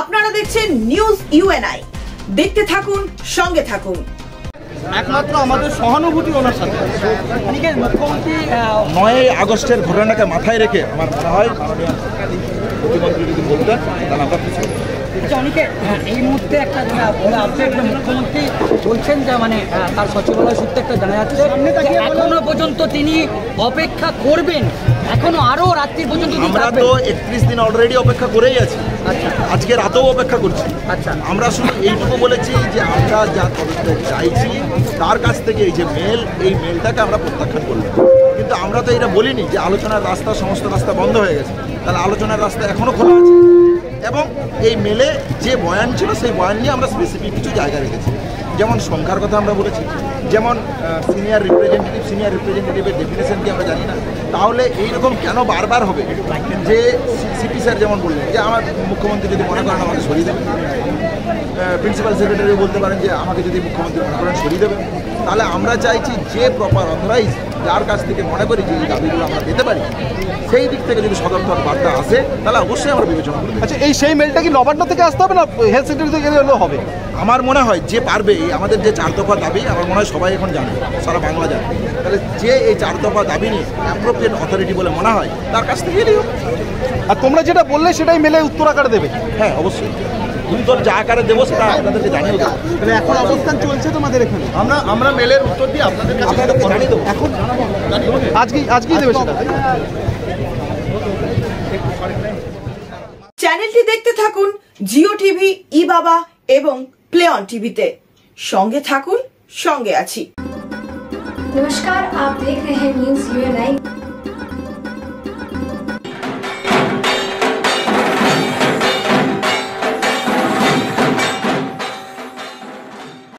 আপনারা দেখছেন news UNI. দেখতে থাকুন, সঙ্গে থাকুন। একমাত্র আমাদের সহানুভূতি ওনার সাথে। মুখ্যমন্ত্রী 9 আগস্টের ঘটনাকে মাথায় রেখে আমার মনে হয় প্রতিমন্ত্রী যদি বলতেন তাহলে আমরা কিছু অনেকে এই মুহূর্তে একটা বলে আপডেট, মুখ্যমন্ত্রী বলছেন যে তার সচিবালয় সূত্রে একটা জানা যাচ্ছে এখনো পর্যন্ত তিনি অপেক্ষা করবেন, এখনো আরো রাত্রি পর্যন্ত। আমরা তো 31 দিন অলরেডি অপেক্ষা করেই আছি। আচ্ছা, আজকে রাতেও অপেক্ষা করছি। আচ্ছা, আমরা শুধু এইটুকু বলেছি যে আমরা যা পদক্ষেপ চাইছি তার কাছ থেকে এই যে এই মেলটাকে আমরা প্রত্যাখ্যান করলাম। কিন্তু আমরা তো এটা বলিনি যে আলোচনার রাস্তা, সমস্ত রাস্তা বন্ধ হয়ে গেছে। তাহলে আলোচনার রাস্তা এখনো খোলা আছে এবং এই মেলে যে বয়ান ছিল সেই বয়ান নিয়ে আমরা স্পেসিফিক কিছু জায়গা রেখেছি। যেমন সংখ্যার কথা আমরা বলেছি, যেমন সিনিয়র রিপ্রেজেন্টেটিভের ডেফিনেশন কি আমরা জানি না। তাহলে এইরকম কেন বারবার হবে যে সিপি স্যার যেমন বললেন যে আমার মুখ্যমন্ত্রী যদি মনে করেন আমাকে সরিয়ে দেবেন, প্রিন্সিপাল সেক্রেটারি বলতে পারেন যে আমাকে যদি মুখ্যমন্ত্রী মনে করেন সরিয়ে দেবেন। তাহলে আমরা চাইছি যে প্রপার অথরাইজ যার কাছ থেকে মনে করি যে এই দাবিগুলো আমরা পেতে পারি, সেই দিক থেকে যদি সদর্থক বার্তা আসে তাহলে অবশ্যই আমরা বিবেচনা করি। আচ্ছা, সেই মেলটা কি নবান্ন থেকে আসতে হবে না হেলথ সেক্রেটারি থেকে গেলেও হবে? আমার মনে হয় যে পারবে, আমাদের যে 4 দফা দাবি আমার মনে হয় সবাই এখন জানে, সারা বাংলা জানে। তাহলে যে এই 4 দফা দাবি নিয়ে অ্যাপ্রোপ্রিয়েট অথরিটি বলে মনে হয় তার কাছ থেকে এলেও। আর তোমরা যেটা বললে সেটাই মেলে উত্তর আকারে দেবে? হ্যাঁ, অবশ্যই উত্তর যা আকারে দেবো সেটা আপনাদেরকে জানিয়ে দেবো। এখন অবস্থান চলছে তোমাদের এখানে? আমরা মেলের উত্তর দিয়ে আপনাদেরকে জানিয়ে দেবো। এখন আজকেই দেবে সেটা? চ্যানেলটি দেখতে থাকুন জিও টিভি, ই বাবা এবং প্লে অন টিভিতে। সঙ্গে থাকুন, সঙ্গে আছি। नमस्कार, आप देख रहे हैं न्यूज यूएनआई।